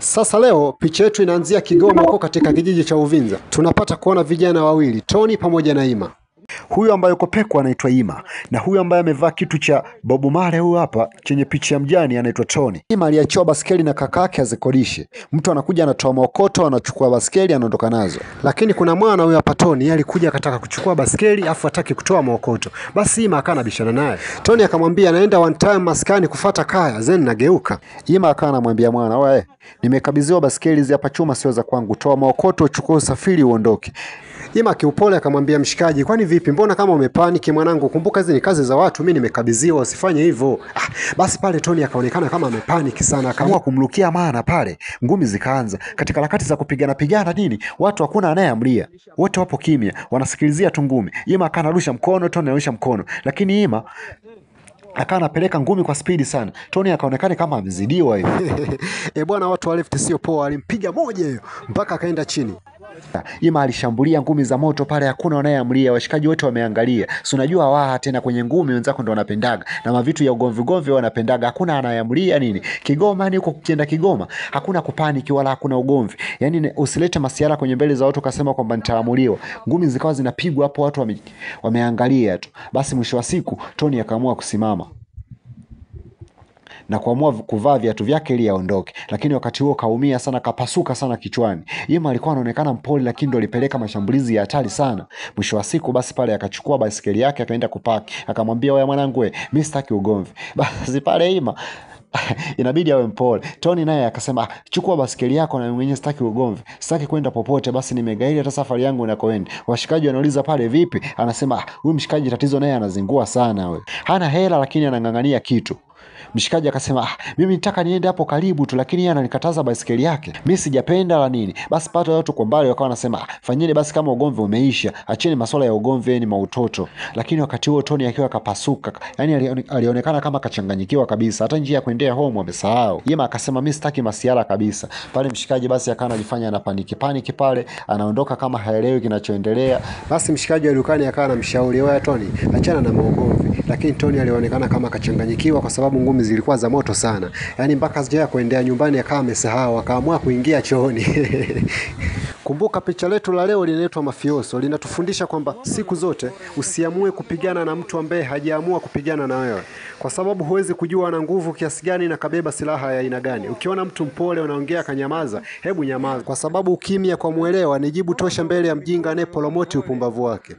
Sasa leo picha yetu inaanzia Kigoma huko katika kijiji cha Uvinza. Tunapata kuona vijana wawili, Tony pamoja na Ima. Huyu ambaye yuko peko anaitwa Ima, na huyu ambaye amevaa kitu cha Bob Marley huyu hapa chenye picha ya mjani anaitwa Tony. Ima aliachiwa baskeli na kakake azikodishe. Mtu anakuja anatoa maokoto, anachukua baskeli anaondoka nazo. Lakini kuna mwana huyu hapa Tony, yeye alikuja akataka kuchukua baskeli afu hataki kutoa maokoto. Basi Ima akana bishana naye. Tony akamwambia anaenda one time maskani kufuata kaya, then nageuka. Ima akana anamwambia mwana, "Wewe, nimekabidhiwa baskeli hizi hapa chuma sio za kwangu. Toa maokoto, uchukue usafiri uondoke." Ima kiupole akamwambia mshikaji, kwani vipi, mbona kama umepaniki mwanangu, kumbuka hizi ni kazi za watu, mimi nimekabidhiwa, usifanye hivyo. Basi pale Tony akaonekana kama amepaniki sana, akaamua kumrukia maana pale. Ngumi zikaanza. Katika harakati za kupigana nini, watu hakuna anayeamlia. Wote wapo kimya, wanasikilizia tu ngumi. Ima akanarusha mkono, Tony anarusha mkono. Lakini Ima akawa anapeleka ngumi kwa spidi sana. Tony akaonekana kama amezidiwa hivi. Bwana, watu wa left sio poa, alimpiga moja hiyo mpaka akaenda chini. Ima alishambulia ngumi za moto pale, hakuna anayeamlia, washikaji wote wameangalia. Si unajua waa tena kwenye ngumi wenzako ndo wanapendaga, na mavitu ya ugomvi wanapendaga, hakuna anayeamlia nini. Kigoma ni huko, kukienda Kigoma hakuna kupaniki wala hakuna ugomvi. Yaani usilete masiara kwenye mbele za watu kasema kwamba nitaamuliwa. Ngumi zikawa zinapigwa hapo, watu wameangalia tu. Basi mwisho wa siku Tony akaamua kusimama na kuamua kuvaa viatu vyake ili aondoke, lakini wakati huo kaumia sana, kapasuka sana kichwani. Ima alikuwa anaonekana mpole, lakini ndo alipeleka mashambulizi ya hatari sana. Mwisho wa siku basi pale akachukua basikeli yake akaenda kupaki, akamwambia, "Wewe mwanangu, mimi sitaki ugomvi." Basi pale Ima inabidi awe mpole. Tony naye akasema, "Chukua basikeli yako na mwenyewe sitaki ugomvi. Sitaki kwenda popote, basi nimegairi hata safari yangu inakoenda." Washikaji wanauliza pale, "Vipi?" Anasema, "Huyu mshikaji tatizo naye anazingua sana wewe. Hana hela lakini anang'ang'ania kitu." Mshikaji akasema, "Mimi nitaka niende hapo karibu tu, lakini yeye ananikataza basikeli yake. Mimi sijapenda la nini." Basi pata watu kwa mbali wakawa wanasema, "Fanyeni basi kama ugomvi umeisha, acheni masuala ya ugomvi, ni mautoto." Lakini wakati huo Tony akiwa kapasuka, yani alionekana kama kachanganyikiwa kabisa, hata njia ya kuendea home amesahau. Ima akasema, "Mimi sitaki masiara kabisa." Pale mshikaji basi akawa anajifanya ana paniki pale, anaondoka kama haelewi kinachoendelea. Basi mshikaji wa dukani akawa anamshauri, "Wewe Tony, achana na maugomvi." Lakini Tony alionekana kama kachanganyikiwa kwa sababu ngumi zilikuwa za moto sana. Yaani mpaka sija kuendea nyumbani akawa amesahau, akaamua kuingia chooni. Kumbuka picha letu la leo linaitwa Mafioso, linatufundisha kwamba siku zote usiamue kupigana na mtu ambaye hajaamua kupigana na wewe, kwa sababu huwezi kujua ana nguvu kiasi gani na kabeba silaha ya aina gani. Ukiona mtu mpole unaongea kanyamaza, hebu nyamaza, kwa sababu ukimya kwa muelewa ni jibu tosha mbele ya mjinga anayepromoti upumbavu wake.